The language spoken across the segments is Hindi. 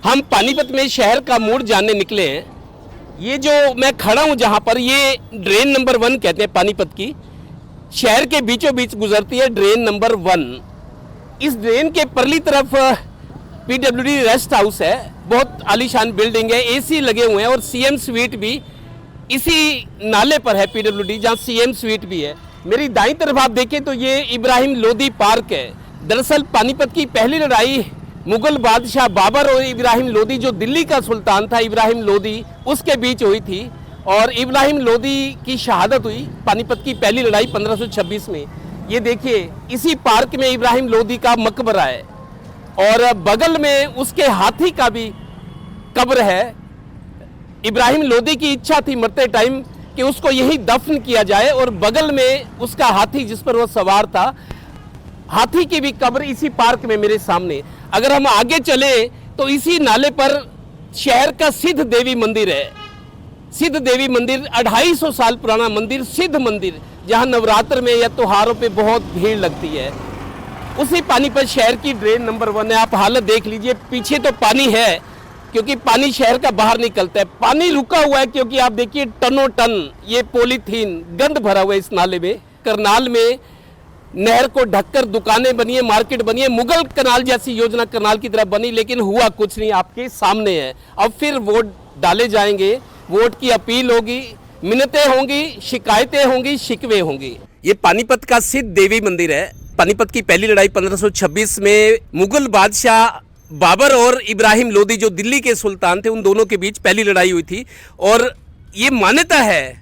हम पानीपत में शहर का मूड जानने निकले हैं। ये जो मैं खड़ा हूँ जहाँ पर, ये ड्रेन नंबर 1 कहते हैं पानीपत की। शहर के बीचों बीच गुजरती है ड्रेन नंबर 1। इस ड्रेन के परली तरफ पीडब्ल्यूडी रेस्ट हाउस है, बहुत आलीशान बिल्डिंग है, एसी लगे हुए हैं और सीएम स्वीट भी इसी नाले पर है पीडब्ल्यूडी, जहाँ सीएम स्वीट भी है। मेरी दाईं तरफ आप देखें तो ये इब्राहिम लोदी पार्क है। दरअसल पानीपत की पहली लड़ाई मुगल बादशाह बाबर और इब्राहिम लोदी, जो दिल्ली का सुल्तान था इब्राहिम लोदी, उसके बीच हुई थी और इब्राहिम लोदी की शहादत हुई पानीपत की पहली लड़ाई 1526 में। ये देखिए, इसी पार्क में इब्राहिम लोदी का मकबरा है और बगल में उसके हाथी का भी कब्र है। इब्राहिम लोदी की इच्छा थी मरते टाइम कि उसको यही दफन किया जाए और बगल में उसका हाथी जिस पर वो सवार था, हाथी की भी कब्र इसी पार्क में मेरे सामने। अगर हम आगे चले तो इसी नाले पर शहर का सिद्ध देवी मंदिर है। सिद्ध देवी मंदिर 250 साल पुराना मंदिर, सिद्ध मंदिर, जहां नवरात्र में या त्योहारों पे बहुत भीड़ लगती है। उसी पानीपत शहर की ड्रेन नंबर 1 है। आप हालत देख लीजिए, पीछे तो पानी है क्योंकि पानी शहर का बाहर निकलता है, पानी रुका हुआ है क्योंकि आप देखिए टनों टन ये पॉलीथीन गंद भरा हुआ है इस नाले में। करनाल में नहर को ढककर दुकानें बनी है, मार्केट बनी है, मुगल कनाल जैसी योजना करनाल की तरह बनी, लेकिन हुआ कुछ नहीं, आपके सामने है। अब फिर वोट डाले जाएंगे, वोट की अपील होगी, मिन्नतें होंगी, शिकायतें होंगी, शिकवे होंगी। ये पानीपत का सिद्ध देवी मंदिर है। पानीपत की पहली लड़ाई 1526 में मुगल बादशाह बाबर और इब्राहिम लोदी, जो दिल्ली के सुल्तान थे, उन दोनों के बीच पहली लड़ाई हुई थी। और ये मान्यता है,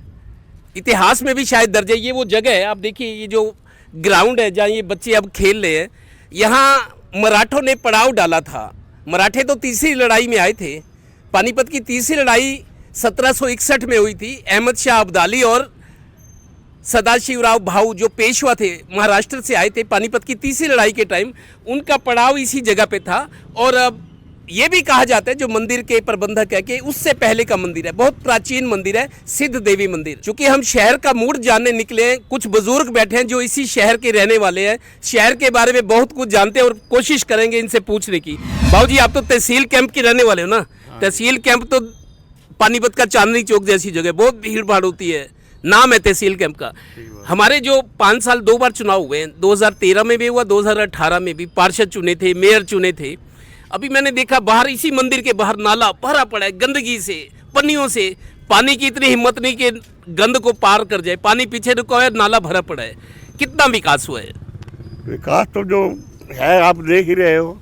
इतिहास में भी शायद दर्ज है, ये वो जगह है। आप देखिए, ये जो ग्राउंड है जहाँ ये बच्चे अब खेल रहे हैं, यहाँ मराठों ने पड़ाव डाला था। मराठे तो तीसरी लड़ाई में आए थे। पानीपत की तीसरी लड़ाई 1761 में हुई थी। अहमद शाह अब्दाली और सदाशिवराव भाऊ, जो पेशवा थे, महाराष्ट्र से आए थे। पानीपत की तीसरी लड़ाई के टाइम उनका पड़ाव इसी जगह पे था। और अब ये भी कहा जाता है, जो मंदिर के प्रबंधक है, कि उससे पहले का मंदिर है, बहुत प्राचीन मंदिर है, सिद्ध देवी मंदिर। चूंकि हम शहर का मूड जानने निकले हैं, कुछ बुजुर्ग बैठे हैं जो इसी शहर के रहने वाले हैं, शहर के बारे में बहुत कुछ जानते हैं और कोशिश करेंगे इनसे पूछने की। भाऊ जी, आप तो तहसील कैंप के रहने वाले हो ना? तहसील कैंप तो पानीपत का चांदनी चौक जैसी जगह, बहुत भीड़ भाड़ होती है, नाम है तहसील कैंप का। हमारे जो 5 साल 2 बार चुनाव हुए हैं, 2013 में भी हुआ, 2018 में भी पार्षद चुने थे, मेयर चुने थे। अभी मैंने देखा बाहर, इसी मंदिर के बाहर नाला भरा पड़ा है गंदगी से, पन्नियों से। पानी की इतनी हिम्मत नहीं कि गंद को पार कर जाए, पानी पीछे रुका है, नाला भरा पड़ा है। कितना विकास हुआ है? विकास तो जो है आप देख ही रहे हो,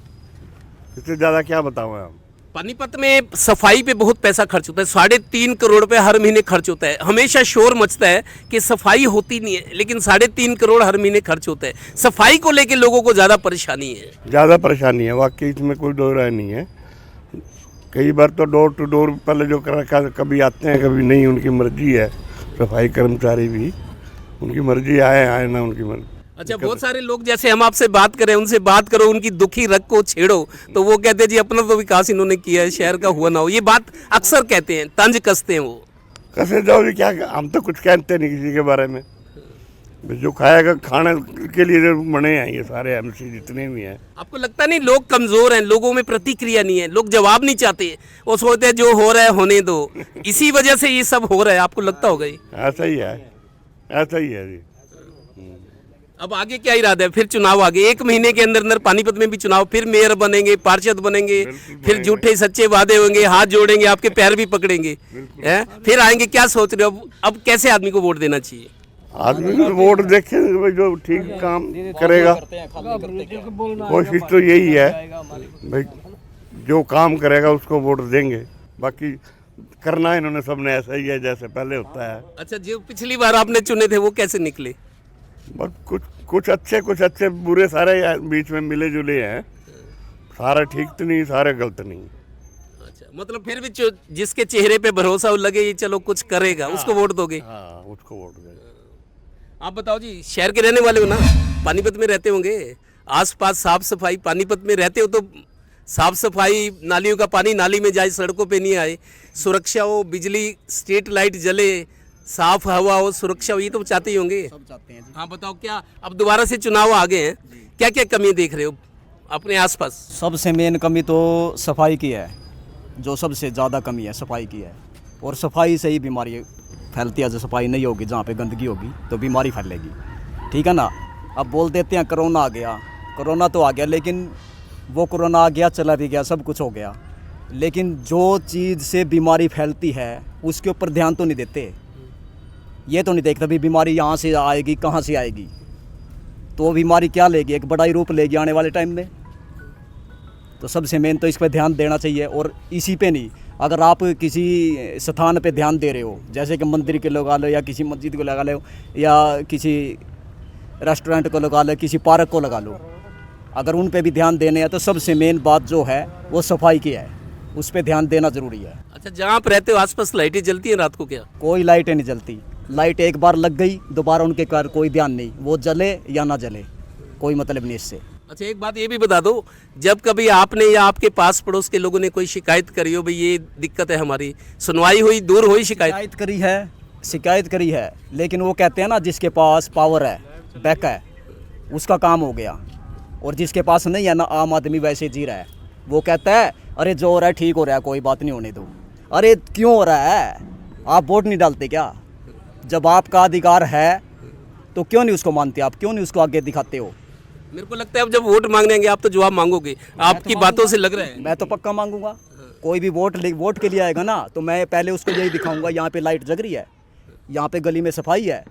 इससे ज़्यादा क्या बताऊँ आप। पानीपत में सफाई पे बहुत पैसा खर्च होता है, 3.5 करोड़ रुपए हर महीने खर्च होता है। हमेशा शोर मचता है कि सफाई होती नहीं है, लेकिन 3.5 करोड़ हर महीने खर्च होता है। सफाई को लेके लोगों को ज़्यादा परेशानी है। ज़्यादा परेशानी है वाकई, इसमें कोई दो राय नहीं है। कई बार तो डोर टू डोर पहले जो कर रखा, कभी आते हैं कभी नहीं, उनकी मर्जी है। सफाई कर्मचारी भी उनकी मर्जी, आए ना उनकी मर्जी। अच्छा, बहुत सारे लोग जैसे हम आपसे बात करें, उनसे बात करो, उनकी दुखी रग को छेड़ो तो वो कहते हैं जी अपना तो विकास इन्होंने किया है, शहर का हुआ ना हो। ये बात अक्सर कहते हैं, तंज कसते हैं वो। कैसे जाओ जी, क्या हम तो कुछ कहते नहीं किसी के बारे में। जो खाएगा, खाने के लिए जो बने हैं ये सारे एमसी जितने भी हैं। आपको लगता नहीं लोग कमजोर हैं, लोगों में प्रतिक्रिया नहीं है, लोग जवाब नहीं चाहते, वो सोचते हैं जो हो रहा है होने दो, इसी वजह से ये सब हो रहा है? आपको लगता होगा ही? ऐसा ही है, ऐसा ही है जी। अब आगे क्या इरादा है? फिर चुनाव आगे 1 महीने के अंदर अंदर पानीपत में भी चुनाव, फिर मेयर बनेंगे, पार्षद बनेंगे, फिर झूठे सच्चे वादे होंगे, हाथ जोड़ेंगे, आपके पैर भी पकड़ेंगे, हैं? फिर आएंगे। क्या सोच रहे हो अब कैसे आदमी को वोट देना चाहिए? आदमी को वोट देखे जो ठीक काम करेगा, कोशिश तो यही है भाई, जो काम करेगा उसको वोट देंगे। बाकी करना इन्होंने सबने ऐसा ही है जैसे पहले होता है। अच्छा, जो पिछली बार आपने चुने थे वो कैसे निकले? बस कुछ अच्छे बुरे सारे बीच में मिले जुले हैं, सारे ठीक तो नहीं, सारे गलत नहीं। अच्छा, मतलब फिर भी जिसके चेहरे पे भरोसा हो, लगे ये चलो कुछ करेगा, उसको वोट दोगे? हाँ, उसको वोट देंगे। आप बताओ जी, शहर के रहने वाले हो ना, पानीपत में रहते होंगे, आसपास साफ सफाई, पानीपत में रहते हो तो साफ सफाई, नालियों का पानी नाली में जाए, सड़कों पे नहीं आए, सुरक्षा हो, बिजली, स्ट्रीट लाइट जले, साफ हवा हो, सुरक्षा हो, ये तो चाहते ही होंगे। सब चाहते हैं जी। हाँ बताओ, क्या अब दोबारा से चुनाव आ गए हैं, क्या क्या कमी देख रहे हो अपने आसपास? सबसे मेन कमी तो सफाई की है। जो सबसे ज़्यादा कमी है सफाई की है, और सफाई से ही बीमारी फैलती है। जो सफाई नहीं होगी, जहाँ पे गंदगी होगी तो बीमारी फैलेगी, ठीक है ना। अब बोल देते हैं कोरोना आ गया, कोरोना तो आ गया, लेकिन वो कोरोना आ गया चला भी गया, सब कुछ हो गया, लेकिन जो चीज़ से बीमारी फैलती है उसके ऊपर ध्यान तो नहीं देते। ये तो नहीं देखते भी बीमारी यहाँ से आएगी, कहाँ से आएगी, तो बीमारी क्या लेगी, एक बड़ा ही रूप लेगी आने वाले टाइम में। तो सबसे मेन तो इस पर ध्यान देना चाहिए, और इसी पे नहीं, अगर आप किसी स्थान पे ध्यान दे रहे हो, जैसे कि मंदिर के लगा लो, या किसी मस्जिद को लगा लो, या किसी रेस्टोरेंट को लगा लो, किसी पार्क को लगा लो, अगर उन पे भी ध्यान देने हैं तो सबसे मेन बात जो है वो सफाई की है, उस पर ध्यान देना ज़रूरी है। अच्छा, जहाँ आप रहते हो आसपास लाइटें जलती हैं रात को क्या? कोई लाइटें नहीं जलती, लाइट एक बार लग गई दोबारा उनके कार कोई ध्यान नहीं, वो जले या ना जले कोई मतलब नहीं इससे। अच्छा, एक बात ये भी बता दो, जब कभी आपने या आपके पास पड़ोस के लोगों ने कोई शिकायत करी हो, भाई ये दिक्कत है हमारी, सुनवाई हुई, दूर हुई शिकायत? शिकायत करी है, लेकिन वो कहते हैं ना जिसके पास पावर है, बैक है, उसका काम हो गया, और जिसके पास नहीं है ना, आम आदमी वैसे जी रहा है, वो कहता है अरे जो हो रहा है ठीक हो रहा है, कोई बात नहीं होने दो। अरे क्यों हो रहा है? आप वोट नहीं डालते क्या? जब आपका अधिकार है तो क्यों नहीं उसको मानते, आप क्यों नहीं उसको आगे दिखाते हो? मेरे को लगता है अब जब वोट मांगने आएंगे आप तो जवाब मांगोगे, आपकी बातों से लग रहा है। मैं तो पक्का मांगूंगा, कोई भी वोट के लिए आएगा ना, तो मैं पहले उसको यही दिखाऊंगा, यहाँ पे लाइट जग रही है, यहाँ पे गली में सफाई है,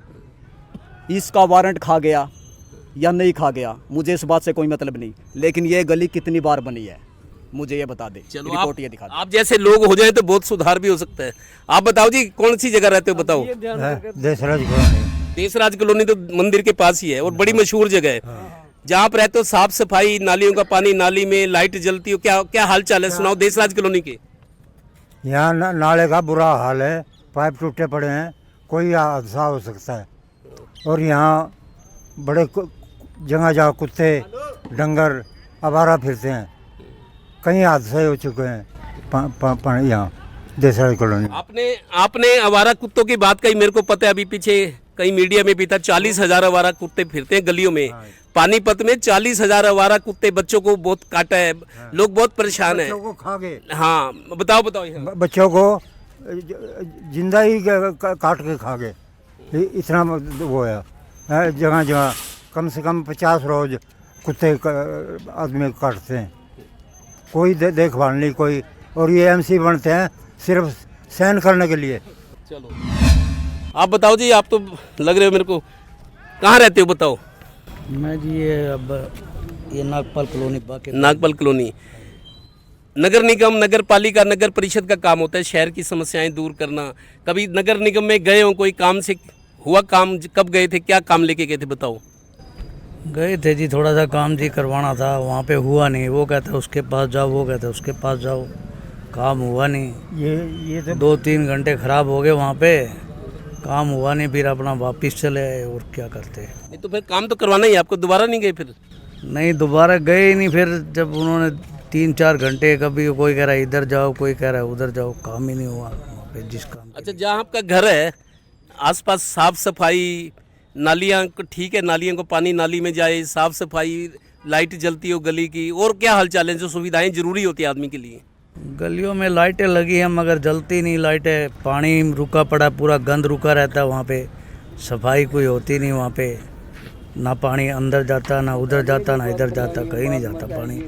इसका वारंट खा गया या नहीं खा गया मुझे इस बात से कोई मतलब नहीं, लेकिन ये गली कितनी बार बनी है मुझे ये बता दे, रिपोर्ट ये दिखा दे। आप जैसे लोग हो जाए तो बहुत सुधार भी हो सकता है। आप बताओ जी, कौन सी जगह रहते हो बताओ? देशराज कॉलोनी तो मंदिर के पास ही है और बड़ी मशहूर जगह है। जहाँ आप रहते हो साफ सफाई, नालियों का पानी नाली में, लाइट जलती हो, क्या क्या हाल चाल है सुनाओ देशराज कॉलोनी के। यहाँ नाले का बुरा हाल है, पाइप टूटे पड़े हैं, कोई हादसा हो सकता है, और यहाँ बड़े जगह जगह कुत्ते डंगर आवारा फिरते हैं, कई हादसे हो चुके हैं यहाँ देशराज कॉलोनी। आपने आवारा कुत्तों की बात कही, मेरे को पता है, अभी पीछे कई मीडिया में भी था 40,000 आवारा कुत्ते फिरते हैं गलियों में। पानीपत में 40,000 आवारा कुत्ते, बच्चों को बहुत काटा है, लोग बहुत परेशान है। बच्चों को खा गए। हाँ बताओ यहाँ। बच्चों को जिंदा ही काट के खा गए, इतना वो है। जगह जगह कम से कम 50 रोज कुत्ते आदमी काटते हैं, कोई देखभाल नहीं कोई, और ये एमसी बनते हैं सिर्फ सहन करने के लिए। चलो आप बताओ जी, आप तो लग रहे हो मेरे को, कहाँ रहते हो बताओ? मैं जी ये नागपाल कॉलोनी नागपाल कॉलोनी। नगर निगम, नगर पालिका, नगर परिषद का काम होता है शहर की समस्याएं दूर करना। कभी नगर निगम में गए हो, कोई काम से हुआ काम? कब गए थे, क्या काम लेके गए थे बताओ? गए थे जी, थोड़ा सा काम जी करवाना था, वहाँ पे हुआ नहीं। वो कहता उसके पास जाओ, वो कहता उसके पास जाओ, काम हुआ नहीं। ये तो 2-3 घंटे ख़राब हो गए वहाँ पे, काम हुआ नहीं, फिर अपना वापस चले आए, और क्या करते। नहीं तो फिर काम तो करवाना ही आपको, दोबारा नहीं गए फिर? नहीं दोबारा गए ही नहीं। फिर जब उन्होंने 3-4 घंटे, कभी कोई कह रहा है इधर जाओ, कोई कह रहा है उधर जाओ, काम ही नहीं हुआ वहाँ पे जिस काम। अच्छा, जहाँ आपका घर है आसपास साफ सफाई, नालियाँ ठीक है, नालियों को पानी नाली में जाए, साफ सफाई, लाइट जलती हो गली की, और क्या हालचाल है जो सुविधाएं जरूरी होती है आदमी के लिए? गलियों में लाइटें लगी हैं मगर जलती नहीं लाइटें, पानी रुका पड़ा, पूरा गंद रुका रहता है वहाँ पे, सफाई कोई होती नहीं वहाँ पे, ना पानी अंदर जाता, ना उधर जाता, ना इधर जाता, कहीं नहीं जाता पानी।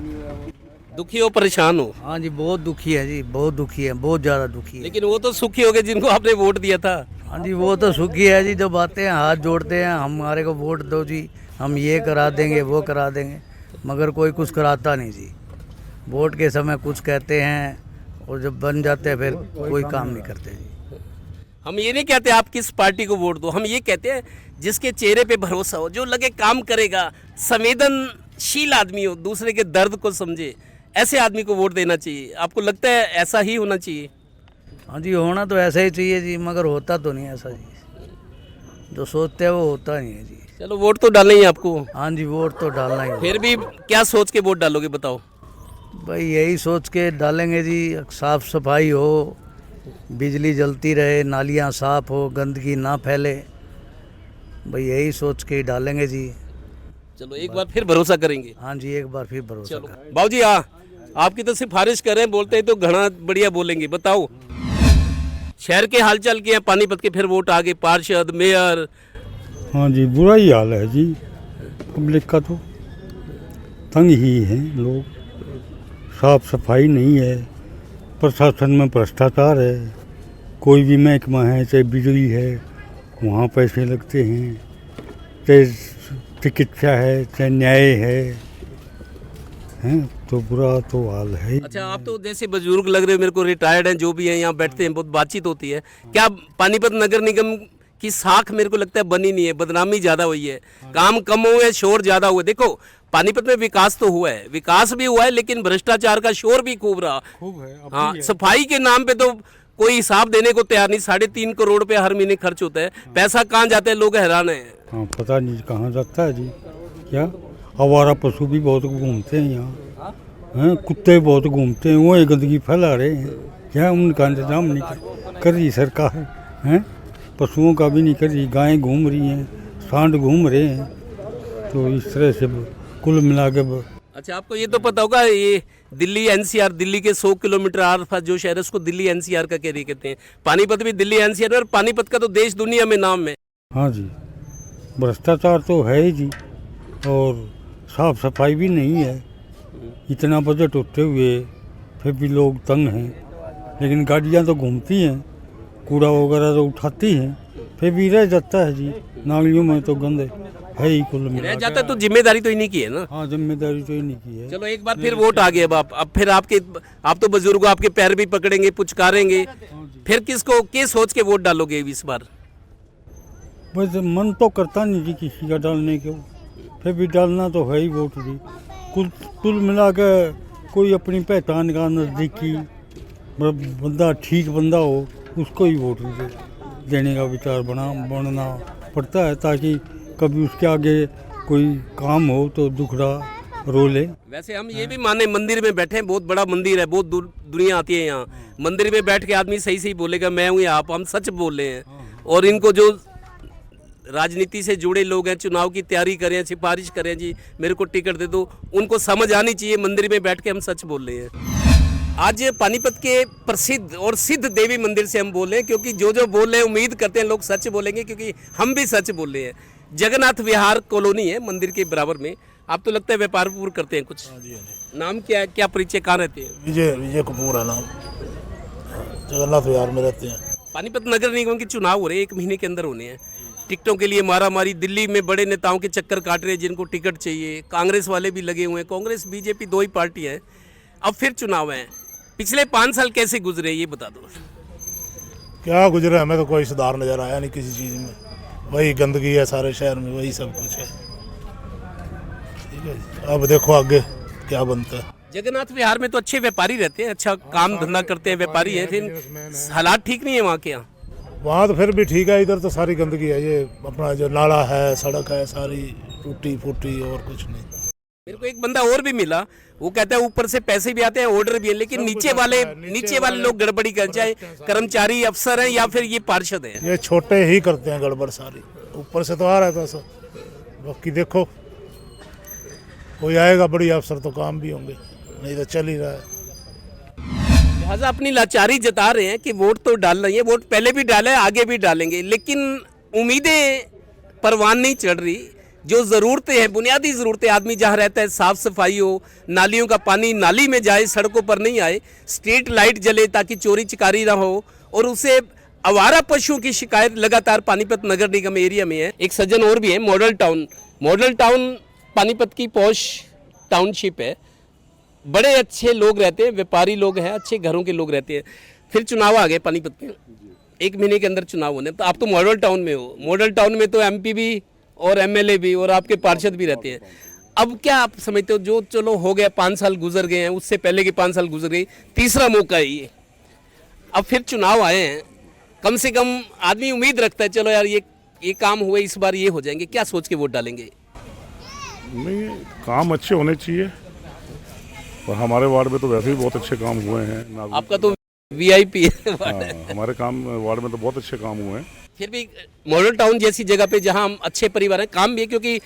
दुखी हो, परेशान हो? हाँ जी, बहुत दुखी है जी, बहुत दुखी है, बहुत ज़्यादा दुखी है। लेकिन वो तो सुखी हो गए जिनको आपने वोट दिया था। हाँ जी, वो तो सुखी है जी, जब आते हैं हाथ जोड़ते हैं, हमारे को वोट दो जी, हम ये करा देंगे, वो करा देंगे, मगर कोई कुछ कराता नहीं जी। वोट के समय कुछ कहते हैं और जब बन जाते हैं फिर कोई काम नहीं करते जी। हम ये नहीं कहते आप किस पार्टी को वोट दो, हम ये कहते हैं जिसके चेहरे पे भरोसा हो, जो लगे काम करेगा, संवेदनशील आदमी हो, दूसरे के दर्द को समझे, ऐसे आदमी को वोट देना चाहिए। आपको लगता है ऐसा ही होना चाहिए? हाँ जी, होना तो ऐसा ही चाहिए जी, मगर होता तो नहीं ऐसा जी, जो सोचते हैं वो होता नहीं है जी। चलो वोट तो डालना ही है आपको। हाँ जी, वोट तो डालना ही है। फिर भी क्या सोच के वोट डालोगे बताओ? भाई यही सोच के डालेंगे जी, साफ सफाई हो, बिजली जलती रहे, नालियाँ साफ हो, गंदगी ना फैले, भाई यही सोच के ही डालेंगे जी। चलो एक बार फिर भरोसा करेंगे। हाँ जी, एक बार फिर भरोसा चलो बाबू जी, हाँ आपकी तो सिफारिश कर रहे हैं, बोलते हैं तो घना बढ़िया बोलेंगे। बताओ शहर के हालचाल क्या है? पानीपत के फिर वोट आगे, पार्षद, मेयर। हाँ जी, बुरा ही हाल है जी पब्लिक का, तो तंग ही हैं लोग। साफ सफाई नहीं है, प्रशासन में भ्रष्टाचार है। कोई भी महकमा है, चाहे बिजली है, वहाँ पैसे लगते हैं, चाहे चिकित्सा है, चाहे न्याय है, हैं तो बुरा तो हाल है। अच्छा, आप तो जैसे बुजुर्ग लग रहे हो मेरे को, रिटायर्ड हैं, जो भी हैं, यहाँ बैठते हैं, बहुत बातचीत होती है। क्या पानीपत नगर निगम की साख मेरे को लगता है बनी नहीं है, बदनामी ज़्यादा हुई है, काम कम हुए, शोर ज़्यादा हुआ। देखो पानीपत में विकास तो हुआ है, विकास भी हुआ है, लेकिन भ्रष्टाचार का शोर भी खूब रहा। खूब है, अब हाँ, सफाई के नाम पे तो कोई हिसाब देने को तैयार नहीं। 3.5 करोड़ रुपए हर महीने खर्च होता है, पैसा कहाँ जाता है, लोग हैरान हैं। हाँ, पता नहीं कहाँ जाता है जी। क्या आवारा पशु भी बहुत घूमते हैं यहाँ, हैं कुत्ते बहुत घूमते हैं, वो गंदगी फैला रहे हैं। क्या उनका इंतजाम नहीं कर रही सरकार, हैं पशुओं का भी नहीं कर रही। गायें घूम रही हैं, सांड घूम रहे हैं, तो इस तरह से कुल मिला के। अच्छा, आपको ये तो पता होगा, ये दिल्ली एनसीआर, दिल्ली के 100 किलोमीटर आसपास जो शहर है उसको दिल्ली एनसीआर का एरिया कहते हैं। पानीपत भी दिल्ली एनसीआर है, और पानीपत का तो देश दुनिया में नाम है। हाँ जी, भ्रष्टाचार तो है ही जी, और साफ सफाई भी नहीं है। इतना बजट होते हुए फिर भी लोग तंग हैं। लेकिन गाड़ियाँ तो घूमती हैं, कूड़ा वगैरह तो उठाती हैं, फिर भी रह जाता है जी। नालियों में तो गंद है ही कुल मिला रह जाता है, तो जिम्मेदारी तो इन्हीं की है ना। हाँ, जिम्मेदारी तो इन्हीं की है। चलो एक बार फिर वोट आ गया, अब फिर आप तो बुजुर्ग हो, आपके पैर भी पकड़ेंगे, पुचकारेंगे, फिर किसको किस सोच के वोट डालोगे इस बार? बस मन तो करता नहीं जी किसी का डालने को, फिर भी डालना तो है ही वोट जी। कुल मिला के कोई अपनी पहचान का नज़दीकी बंदा, ठीक बंदा हो, उसको ही वोट देने का विचार बनना पड़ता है, ताकि कभी उसके आगे कोई काम हो तो दुखड़ा रो ले। वैसे हम ये भी माने, मंदिर में बैठे हैं, बहुत बड़ा मंदिर है, बहुत दुनिया आती है यहाँ। मंदिर में बैठ के आदमी सही सही बोलेगा, मैं हूँ आप, हम सच बोल रहे हैं। और इनको जो राजनीति से जुड़े लोग हैं, चुनाव की तैयारी करें, सिफारिश करें जी मेरे को टिकट दे दो, उनको समझ आनी चाहिए मंदिर में बैठ के हम सच बोल रहे हैं। आज पानीपत के प्रसिद्ध और सिद्ध देवी मंदिर से हम बोल रहे हैं, क्योंकि जो बोल रहे हैं उम्मीद करते हैं लोग सच बोलेंगे, क्योंकि हम भी सच बोल रहे हैं। जगन्नाथ विहार कॉलोनी है मंदिर के बराबर में। आप तो लगता है व्यापार व्यापार करते हैं कुछ? हाँ जी, हाँ जी। नाम क्या है, क्या परिचय, कहाँ रहते हैं? विजय कपूर है नाम, जगन्नाथ विहार में रहते हैं। पानीपत नगर निगम के चुनाव हो रहे हैं, 1 महीने के अंदर होने हैं। टिकटों के लिए मारामारी, दिल्ली में बड़े नेताओं के चक्कर काट रहे हैं जिनको टिकट चाहिए। कांग्रेस वाले भी लगे हुए हैं, कांग्रेस बीजेपी 2 ही पार्टी है। अब फिर चुनाव है। पिछले 5 साल कैसे गुजरे ये बता दो। क्या गुजरा, हमें तो कोई सुधार नजर आया नहीं किसी चीज़ में। वही गंदगी है सारे शहर में, वही सब कुछ है। ठीक है, अब देखो आगे क्या बनता है। जगन्नाथ विहार में तो अच्छे व्यापारी रहते हैं, अच्छा काम धंधा करते हैं, व्यापारी हैं, फिर हालात ठीक नहीं है वहाँ के। यहाँ वहाँ तो फिर भी ठीक है, इधर तो सारी गंदगी है। ये अपना जो नाला है, सड़क है, सारी टूटी फूटी, और कुछ नहीं। मेरे को एक बंदा और भी मिला, वो कहता है ऊपर से पैसे भी आते हैं, ऑर्डर भी है, लेकिन नीचे वाले लोग गड़बड़ी कर, चाहे कर्मचारी, अफसर हैं या फिर ये पार्षद हैं। ये छोटे ही करते हैं गड़बड़ सारी, ऊपर से तो आ रहा है पैसा। बाकी देखो कोई आएगा बड़ी अफसर तो काम भी होंगे, नहीं तो चल ही रहा है। लिहाजा अपनी लाचारी जता रहे हैं कि वोट तो डाल रही है, वोट पहले भी डाले, आगे भी डालेंगे, लेकिन उम्मीदें परवान नहीं चढ़ रही। जो ज़रूरतें हैं, बुनियादी ज़रूरतें, आदमी जहाँ रहता है, साफ़ सफाई हो, नालियों का पानी नाली में जाए, सड़कों पर नहीं आए, स्ट्रीट लाइट जले ताकि चोरी चिकारी ना हो, और उसे आवारा पशुओं की शिकायत लगातार पानीपत नगर निगम एरिया में है। एक सज्जन और भी है, मॉडल टाउन पानीपत की पॉश टाउनशिप है। बड़े अच्छे लोग रहते हैं, व्यापारी लोग हैं, अच्छे घरों के लोग रहते हैं। फिर चुनाव आ गए पानीपत में, 1 महीने के अंदर चुनाव होने। तो आप तो मॉडल टाउन में हो, मॉडल टाउन में तो MP भी और MLA भी और आपके पार्षद भी रहते हैं। अब क्या आप समझते हो, जो चलो हो गया, 5 साल गुजर गए हैं, उससे पहले के 5 साल गुजर गए, तीसरा मौका है ये, अब फिर चुनाव आए हैं, कम से कम आदमी उम्मीद रखता है चलो यार ये काम हुए, इस बार ये हो जाएंगे, क्या सोच के वोट डालेंगे? नहीं, काम अच्छे होने चाहिए, और हमारे वार्ड में तो वैसे भी बहुत अच्छे काम हुए हैं। आपका तो VIP है वार्ड। हाँ, हमारे वार्ड में तो बहुत अच्छे काम हुए हैं। फिर भी मॉडल टाउन जैसी जगह पे जहां हम अच्छे परिवार हैं, काम भी है, क्योंकि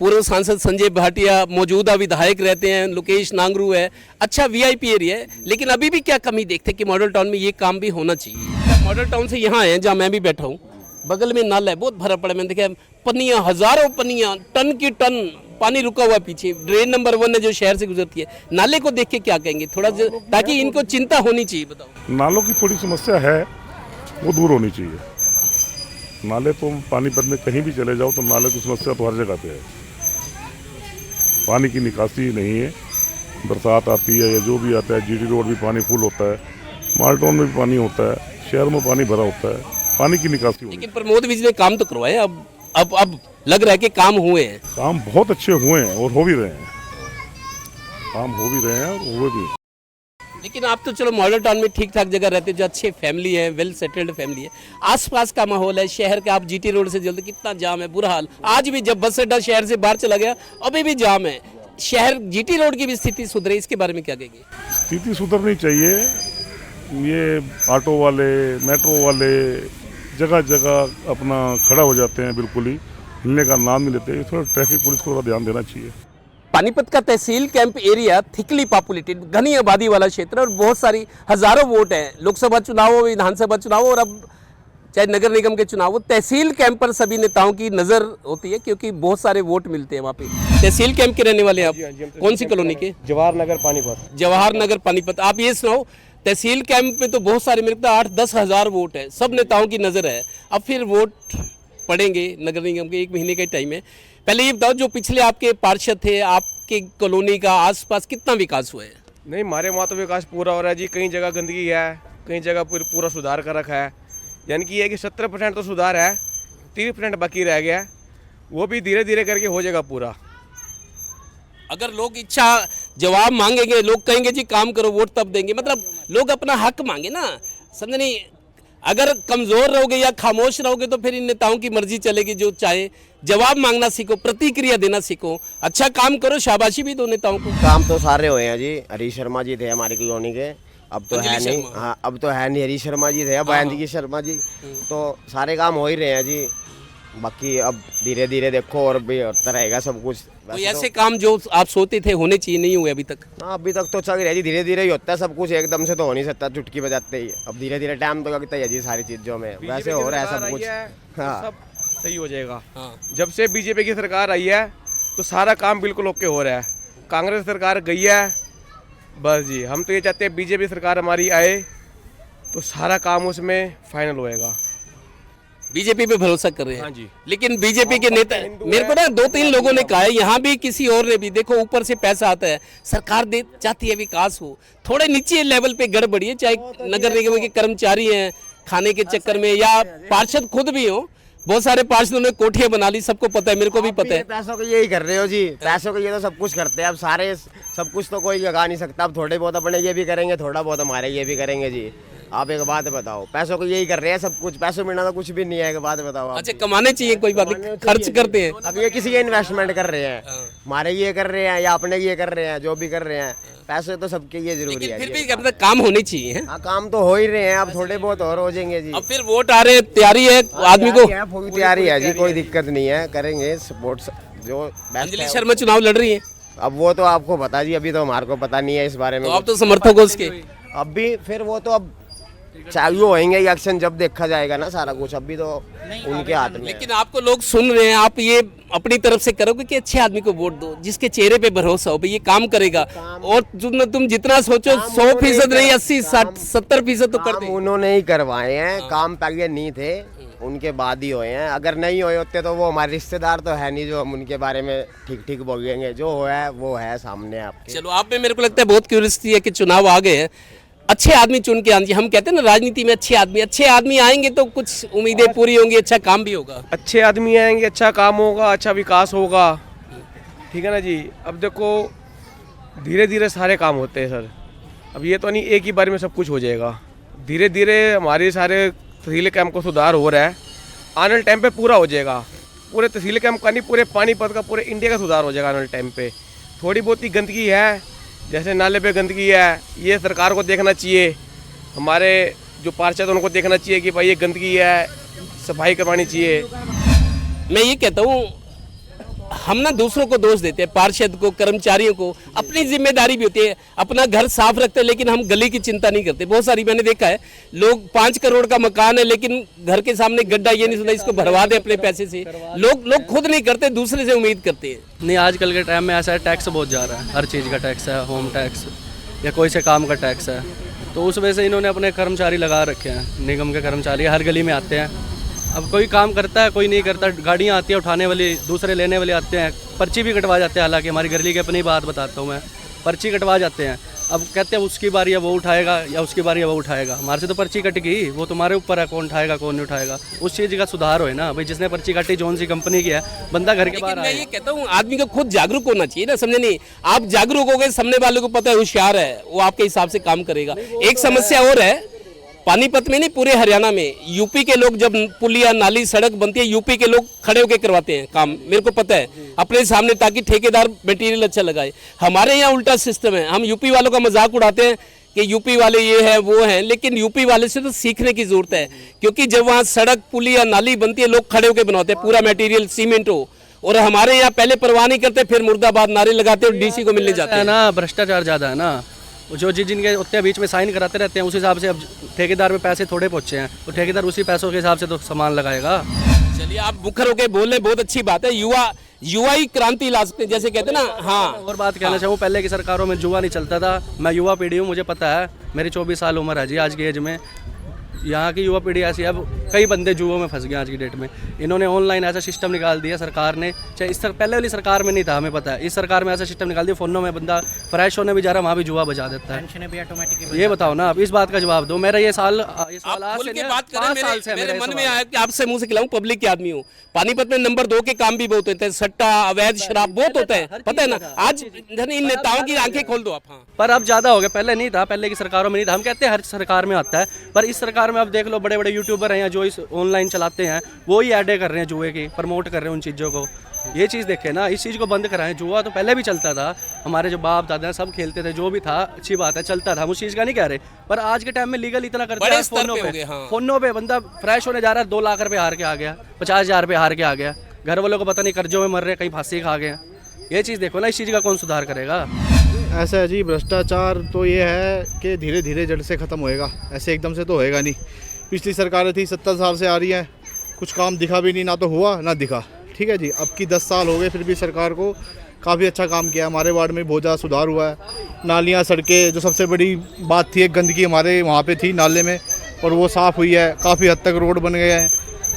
पूर्व सांसद संजय भाटिया, मौजूदा विधायक रहते हैं लोकेश नांगरू है, अच्छा वीआईपी एरिया है, लेकिन अभी भी क्या कमी देखते हैं कि मॉडल टाउन में ये काम भी होना चाहिए। मॉडल टाउन से यहाँ हैं जहाँ मैं भी बैठा हूँ, बगल में नाला है, बहुत भरा पड़ा, मैंने देखा पनियाँ, हजारों पनियाँ, टन की टन पानी रुका हुआ पीछे। ड्रेन नंबर 1 है जो शहर से गुजरती है, नाले को देख के क्या कहेंगे थोड़ा, ताकि इनको चिंता होनी चाहिए। बताओ। नालों की थोड़ी समस्या है, वो दूर होनी चाहिए। नाले तो पानीपत में कहीं भी चले जाओ तो नाले की समस्या तो हर जगह पे है। पानी की निकासी नहीं है, बरसात आती है या जो भी आता है, जीटी रोड भी पानी फुल होता है, मालटाउन में भी पानी होता है, शहर में पानी भरा होता है, पानी की निकासी होनी। लेकिन प्रमोद विज ने काम तो करवाए, अब लग रहा है कि काम हुए हैं। काम बहुत अच्छे हुए हैं और हो भी रहे हैं, काम हो भी रहे हैं और हुए भी। लेकिन आप तो चलो मॉडल टाउन में ठीक ठाक जगह रहते हो, जो अच्छे फैमिली है, वेल सेटल्ड फैमिली है, आसपास का माहौल है शहर का। आप जीटी रोड से जल्द कितना जाम है, बुरा हाल। आज भी जब बस अड्डा शहर से बाहर चला गया, अभी भी जाम है शहर। जीटी रोड की भी स्थिति सुधरे, इसके बारे में क्या कहेंगे? स्थिति सुधरनी चाहिए। ये ऑटो वाले, मेट्रो वाले जगह जगह अपना खड़ा हो जाते हैं, बिल्कुल ही हिलने का नाम नहीं लेते। थोड़ा ट्रैफिक पुलिस को थोड़ा ध्यान देना चाहिए। पानीपत का तहसील कैंप एरिया थिकली पॉपुलेटेड, घनी आबादी वाला क्षेत्र और बहुत सारी हजारों वोट हैं। लोकसभा चुनाव हो, विधानसभा चुनाव हो और अब चाहे नगर निगम के चुनाव हो, तहसील कैंप पर सभी नेताओं की नजर होती है क्योंकि बहुत सारे वोट मिलते हैं वहाँ पे। तहसील कैंप के रहने वाले हैं आप? कौन सी कॉलोनी के? जवाहर नगर पानीपत। जवाहर नगर पानीपत। आप ये सुनाओ, तहसील कैंप में तो बहुत सारे, मेरे को 8-10 हज़ार वोट है, सब नेताओं की नज़र है। अब फिर वोट पड़ेंगे नगर निगम के, 1 महीने का टाइम है। पहले ये बताओ, जो पिछले आपके पार्षद थे, आपके कॉलोनी का आसपास कितना विकास हुआ है? नहीं, हमारे वहाँ तो विकास पूरा हो रहा है जी। कई जगह गंदगी है, कई जगह पूरा सुधार कर रखा है। यानी कि ये कि 70% तो सुधार है, 30% बाकी रह गया है, वो भी धीरे धीरे करके हो जाएगा पूरा। अगर लोग इच्छा जवाब मांगेंगे, लोग कहेंगे जी काम करो, वोट तब देंगे, मतलब लोग अपना हक मांगे ना, समझ नहीं। अगर कमज़ोर रहोगे या खामोश रहोगे तो फिर इन नेताओं की मर्जी चलेगी जो चाहे। जवाब मांगना सीखो, प्रतिक्रिया देना सीखो, अच्छा काम करो, शाबाशी भी दो नेताओं को। काम तो सारे हुए हैं जी। हरीश शर्मा जी थे हमारी कॉलोनी के, अब तो है नहीं। हाँ, अब तो है नहीं। हरीश शर्मा जी थे, बयान जी शर्मा जी, तो सारे काम हो ही रहे हैं जी। बाकी अब धीरे धीरे देखो और भी होता रहेगा सब कुछ। कोई ऐसे काम जो आप सोचते थे होने चाहिए नहीं हुए अभी तक? हाँ, अभी तक तो चल रहा है जी, धीरे धीरे ही होता है सब कुछ, एकदम से तो हो नहीं सकता चुटकी बजाते ही। अब धीरे धीरे टाइम तो लगता है जी सारी चीज़ों में, वैसे हो रहा है सब कुछ। हाँ, सब सही हो जाएगा। जब से बीजेपी की सरकार आई है तो सारा काम बिल्कुल ओके हो रहा है। कांग्रेस सरकार गई है, बस जी हम तो ये चाहते हैं बीजेपी सरकार हमारी आए तो सारा काम उसमें फाइनल होएगा। बीजेपी पे भरोसा कर रहे हैं? हाँ जी। लेकिन बीजेपी के नेता, मेरे को ना 2-3 लोगों ने कहा है, यहाँ भी किसी और ने भी, देखो ऊपर से पैसा आता है, सरकार दे चाहती है विकास हो, थोड़े नीचे लेवल पे गड़बड़ी है, चाहे नगर निगम के कर्मचारी हैं खाने के चक्कर में या पार्षद खुद भी हो। बहुत सारे पार्षदों ने कोठियां बना ली, सबको पता है, मेरे को भी पता है। पैसों के यही कर रहे हो जी, पैसों के ये तो सब कुछ करते हैं। अब सारे सब कुछ तो कोई लगा नहीं सकता। अब थोड़े बहुत अपने ये भी करेंगे, थोड़ा बहुत हमारे ये भी करेंगे जी। आप एक बात बताओ, पैसों को यही कर रहे हैं सब कुछ, पैसों बिना तो कुछ भी नहीं है। एक बात बताओ आप। अच्छा, कमाने चाहिए, कोई बात नहीं, खर्च करते हैं। अब ये किसी के इन्वेस्टमेंट कर रहे हैं, हमारे ये कर रहे हैं या अपने ये कर रहे हैं, जो भी कर रहे हैं, पैसे तो सबके ये जरूरी है। फिर भी अब तक काम होने चाहिए। हाँ, काम तो हो ही रहे हैं, अब थोड़े बहुत और हो जाएंगे जी। अब फिर वोट आ रहे हैं, तैयारी है आदमी को? पूरी तैयारी है जी, कोई दिक्कत नहीं है, करेंगे सपोर्ट जो। अंजलि शर्मा चुनाव लड़ रही है, अब वो तो आपको पता जी, अभी तो हमारे को पता नहीं है इस बारे में। तो आप तो समर्थक हो उसके। अब भी फिर वो तो अब चालू होएंगे इलेक्शन जब देखा जाएगा ना सारा कुछ, अभी तो उनके हाथ में। लेकिन आपको लोग सुन रहे हैं, आप ये अपनी तरफ से करोगे कि अच्छे आदमी को वोट दो, जिसके चेहरे पे भरोसा हो भाई ये काम करेगा, और तुम जितना सोचो 100% नहीं, 80-60-70% तो कर दे। उन्होंने ही करवाए हैं काम, पहले नहीं थे, उनके बाद ही हुए हैं। अगर नहीं हुए होते तो वो हमारे रिश्तेदार तो है नहीं जो हम उनके बारे में ठीक ठीक बोलेंगे। जो हुआ है वो है सामने आपके। चलो, आप में मेरे को लगता है बहुत क्यूरियोसिटी है कि चुनाव आ गए हैं, अच्छे आदमी चुन के आने। हम कहते हैं ना राजनीति में अच्छे आदमी आएंगे तो कुछ उम्मीदें पूरी होंगी, अच्छा काम भी होगा। अच्छे आदमी आएंगे, अच्छा काम होगा, अच्छा विकास होगा, ठीक है ना जी। अब देखो धीरे धीरे सारे काम होते हैं सर, अब ये तो नहीं एक ही बार में सब कुछ हो जाएगा। धीरे धीरे हमारे सारे तहसील कैंप को सुधार हो रहा है, आने वाले टाइम पे पूरा हो जाएगा। पूरे तहसील कैंप का नहीं, पूरे पानीपत का, पूरे इंडिया का सुधार हो जाएगा आने वाले टाइम पे। थोड़ी बहुत ही गंदगी है, जैसे नाले पे गंदगी है, ये सरकार को देखना चाहिए। हमारे जो पार्षद उनको देखना चाहिए कि भाई ये गंदगी है, सफाई करवानी चाहिए। मैं ये कहता हूँ हम ना दूसरों को दोष देते हैं, पार्षद को, कर्मचारियों को। अपनी जिम्मेदारी भी होती है, अपना घर साफ रखते हैं, लेकिन हम गली की चिंता नहीं करते। बहुत सारी मैंने देखा है, लोग 5 करोड़ का मकान है लेकिन घर के सामने गड्ढा, ये नहीं सुना इसको भरवा दे अपने पैसे से। लोग खुद नहीं करते, दूसरे से उम्मीद करते हैं। नहीं, आजकल के टाइम में ऐसा है, टैक्स बहुत जा रहा है, हर चीज़ का टैक्स है, होम टैक्स या कोई से काम का टैक्स है। तो उस वजह से इन्होंने अपने कर्मचारी लगा रखे हैं, निगम के कर्मचारी हर गली में आते हैं। अब कोई काम करता है, कोई नहीं करता, गाड़ियाँ आती हैं उठाने वाली, दूसरे लेने वाले आते हैं, पर्ची भी कटवा जाते हैं। हालांकि हमारी गली की अपनी बात बताता हूँ मैं, पर्ची कटवा जाते हैं। अब कहते हैं उसकी बारी है वो उठाएगा या उसकी बारी है वो उठाएगा। हमारे से तो पर्ची कट गई, वो तुम्हारे ऊपर है कौन उठाएगा कौन नहीं उठाएगा। उस चीज़ का सुधार हो ना भाई, जिसने पर्ची काटी जोन सी कंपनी की है, बंदा घर के बाहर मैं आए। ये कहता हूँ आदमी को खुद जागरूक होना चाहिए ना, समझे नहीं? आप जागरूक हो गए, सामने वाले को पता है होशियार है, वो आपके हिसाब से काम करेगा। एक समस्या और है, पानीपत में नहीं पूरे हरियाणा में, यूपी के लोग जब पुलिया नाली सड़क बनती है, यूपी के लोग खड़े होकर करवाते हैं काम, मेरे को पता है, अपने सामने, ताकि ठेकेदार मटेरियल अच्छा लगाए। हमारे यहाँ उल्टा सिस्टम है, हम यूपी वालों का मजाक उड़ाते हैं कि यूपी वाले ये है वो है, लेकिन यूपी वाले से तो सीखने की जरूरत है। क्योंकि जब वहाँ सड़क पुलिया नाली बनती है, लोग खड़े होकर बनाते हैं, पूरा मटेरियल सीमेंट हो। और हमारे यहाँ पहले परवाह नहीं करते, फिर मुर्दाबाद नारे लगाते और डीसी को मिलने जाते हैं ना। भ्रष्टाचार ज़्यादा है ना, जो जिनके उतने बीच में साइन कराते रहते हैं, उस हिसाब से अब ठेकेदार में पैसे थोड़े पहुँचे हैं, तो ठेकेदार उसी पैसों के हिसाब से तो सामान लगाएगा। चलिए, आप मुखर होकर बोल रहे, बहुत अच्छी बात है। युवा ही क्रांति ला सकते हैं, जैसे कहते हैं ना। हाँ, और बात कहना चाहूँ, पहले की सरकारों में जुआ नहीं चलता था। मैं युवा पीढ़ी हूँ, मुझे पता है, मेरी 24 साल उम्र है जी आज की एज में। यहाँ की युवा पीढ़ी ऐसी, अब कई बंदे जुओं में फंस गए आज की डेट में। इन्होंने ऑनलाइन ऐसा सिस्टम निकाल दिया सरकार ने, चाहे इस पहले वाली सरकार में नहीं था, हमें पता है। इस सरकार में ऐसा सिस्टम निकाल दिया, फ़ोनों में बंदा फ्रेश होने भी जा रहा, वहाँ भी जुआ बजा देता है। भी ऑटोमेटिक। ये बताओ ना, अब इस बात का जवाब दो। मेरा ये साल बात करें, मेरे मन में आया कि आपसे मुंह से खिलाऊं, पब्लिक के आदमी हूँ। पानीपत में नंबर 2 के काम भी बहुत होते हैं, सट्टा, अवैध शराब बहुत होता है, पता है ना। आज इन नेताओं की आंखें खोल दो आप। हाँ, पर अब ज़्यादा हो गया, पहले नहीं था, पहले की सरकारों में नहीं था। हम कहते हैं हर सरकार में आता है, पर इस सरकार में अब देख लो, बड़े बड़े यूट्यूबर हैं जो इस ऑनलाइन चलाते हैं, वो ही ऐडें कर रहे हैं जुए की, प्रमोट कर रहे हैं उन चीज़ों को। ये चीज़ देखें ना, इस चीज़ को बंद कराएं। जुआ तो पहले भी चलता था, हमारे जो बाप दादा सब खेलते थे, जो भी था अच्छी बात है, चलता था, हम उस चीज़ का नहीं कह रहे। पर आज के टाइम में लीगल इतना करते हैं, फोनों पे बंदा फ्रेश होने जा रहा है, 2 लाख रुपये हार के आ गया, 50,000 रुपये हार के आ गया, घर वालों को पता नहीं कर्जों में मर रहे, कहीं फांसी खा गए। ये चीज़ देखो ना, इस चीज़ का कौन सुधार करेगा? ऐसा है जी, भ्रष्टाचार तो ये है कि धीरे धीरे जड़ से ख़त्म होएगा, ऐसे एकदम से तो होएगा नहीं। पिछली सरकारें थी 70 साल से आ रही हैं, कुछ काम दिखा भी नहीं, ना तो हुआ ना दिखा। ठीक है जी, अब की 10 साल हो गए, फिर भी सरकार को काफ़ी अच्छा काम किया। हमारे वार्ड में बहुत ज़्यादा सुधार हुआ है। नालियाँ, सड़कें, जो सबसे बड़ी बात थी, एक गंदगी हमारे वहाँ पे थी नाले में, और वो साफ़ हुई है। काफ़ी हद तक रोड बन गए हैं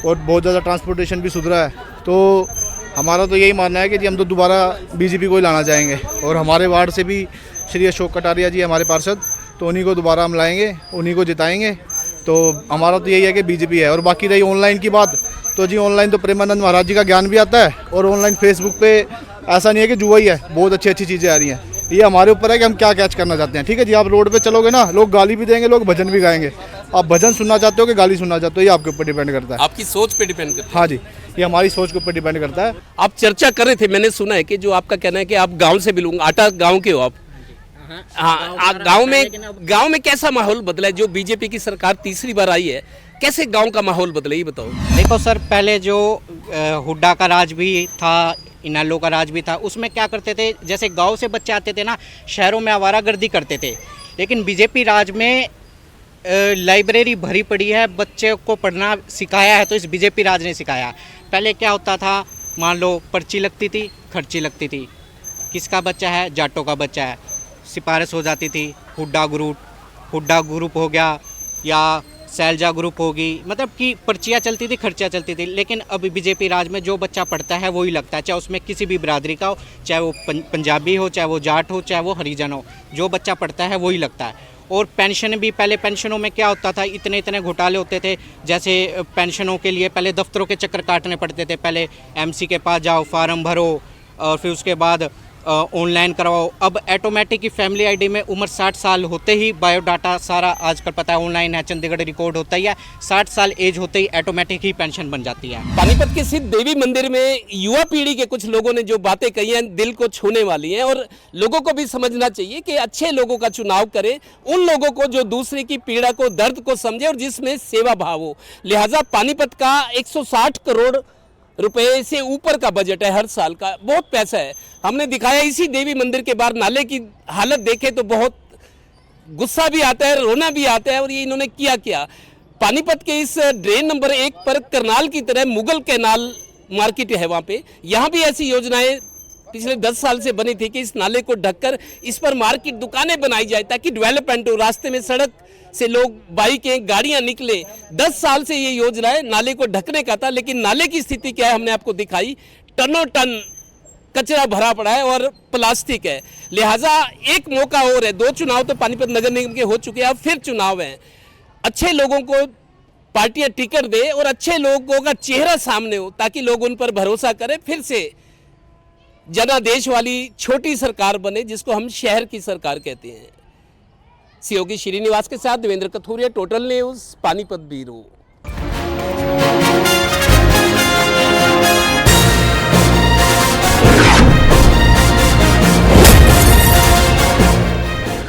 और बहुत ज़्यादा ट्रांसपोर्टेशन भी सुधरा है। तो हमारा तो यही मानना है कि जी हम तो दोबारा बीजेपी को ही लाना चाहेंगे, और हमारे वार्ड से भी श्री अशोक कटारिया जी हमारे पार्षद, तो उन्हीं को दोबारा हम लाएंगे, उन्हीं को जिताएंगे। तो हमारा तो यही है कि बीजेपी है। और बाकी रही ऑनलाइन की बात, तो जी ऑनलाइन तो प्रेमानंद महाराज जी का ज्ञान भी आता है, और ऑनलाइन फेसबुक पे ऐसा नहीं है कि जुआ ही है, बहुत अच्छी अच्छी चीज़ें आ रही हैं। ये हमारे ऊपर है कि हम क्या कैच करना चाहते हैं। ठीक है जी, आप रोड पे चलोगे ना, लोग गाली भी देंगे, लोग भजन भी गाएंगे। आप भजन सुनना चाहते हो कि गाली सुनना चाहते हो, ये आपके ऊपर डिपेंड करता है, आपकी सोच पे डिपेंड करता है। हाँ जी, ये हमारी सोच के ऊपर डिपेंड करता है। आप चर्चा कर रहे थे, मैंने सुना है कि जो आपका कहना है कि आप गाँव से बिलोंग, आटा गाँव के हो आप। हाँ, गाँव में कैसा माहौल बदला है? जो बीजेपी की सरकार तीसरी बार आई है, कैसे गांव का माहौल बदला, ये बताओ। देखो सर, पहले जो हुड्डा का राज भी था, इनालो का राज भी था, उसमें क्या करते थे, जैसे गांव से बच्चे आते थे ना, शहरों में आवारागर्दी करते थे। लेकिन बीजेपी राज में लाइब्रेरी भरी पड़ी है, बच्चे को पढ़ना सिखाया है, तो इस बीजेपी राज ने सिखाया। पहले क्या होता था, मान लो पर्ची लगती थी, खर्ची लगती थी, किसका बच्चा है, जाटों का बच्चा है, सिफारिश हो जाती थी, हुड्डा ग्रुप हो गया या सैलजा ग्रुप होगी, मतलब कि पर्चियाँ चलती थी, खर्चियाँ चलती थी। लेकिन अभी बीजेपी राज में जो बच्चा पढ़ता है वही लगता है, चाहे उसमें किसी भी बिरादरी का हो, चाहे वो पंजाबी हो, चाहे वो जाट हो, चाहे वो हरिजन हो, जो बच्चा पढ़ता है वही लगता है। और पेंशन भी, पहले पेंशनों में क्या होता था, इतने इतने घोटाले होते थे। जैसे पेंशनों के लिए पहले दफ्तरों के चक्कर काटने पड़ते थे, पहले एमसी के पास जाओ, फार्म भरो, और फिर उसके बाद ऑनलाइन करवाओ। अब ऑटोमेटिक ही फैमिली आईडी में उम्र 60 साल होते ही बायोडाटा सारा आजकल पता है ऑनलाइन है, चंडीगढ़ रिकॉर्ड होता ही है, 60 साल एज होते ही ऑटोमेटिक ही पेंशन बन जाती है। पानीपत के सिद्ध देवी मंदिर में युवा पीढ़ी के कुछ लोगों ने जो बातें कही हैं, दिल को छूने वाली हैं, और लोगों को भी समझना चाहिए कि अच्छे लोगों का चुनाव करें, उन लोगों को जो दूसरे की पीड़ा को, दर्द को समझे और जिसमें सेवा भाव हो। लिहाजा पानीपत का 160 करोड़ रुपए से ऊपर का बजट है हर साल का, बहुत पैसा है। हमने दिखाया इसी देवी मंदिर के बाहर नाले की हालत देखे तो बहुत गुस्सा भी आता है, रोना भी आता है। और ये इन्होंने किया क्या, पानीपत के इस ड्रेन नंबर 1 पर करनाल की तरह मुगल कैनाल मार्केट है वहाँ पे, यहाँ भी ऐसी योजनाएं पिछले 10 साल से बनी थी कि इस नाले को ढककर इस पर मार्केट दुकानें बनाई जाए ताकि डेवलपमेंट हो, रास्ते में सड़क से लोग बाइकें गाड़ियां निकले। 10 साल से ये योजना है नाले को ढकने का था, लेकिन नाले की स्थिति क्या है हमने आपको दिखाई, टनों टन कचरा भरा पड़ा है और प्लास्टिक है। लिहाजा एक मौका और है, 2 चुनाव तो पानीपत नगर निगम के हो चुके हैं, अब फिर चुनाव है। अच्छे लोगों को पार्टियां टिकट दे और अच्छे लोगों का चेहरा सामने हो ताकि लोग उन पर भरोसा करें, फिर से जनादेश वाली छोटी सरकार बने जिसको हम शहर की सरकार कहते हैं। सहयोगी श्रीनिवास के साथ Devendra Kathuria, total news, Panipat bureau.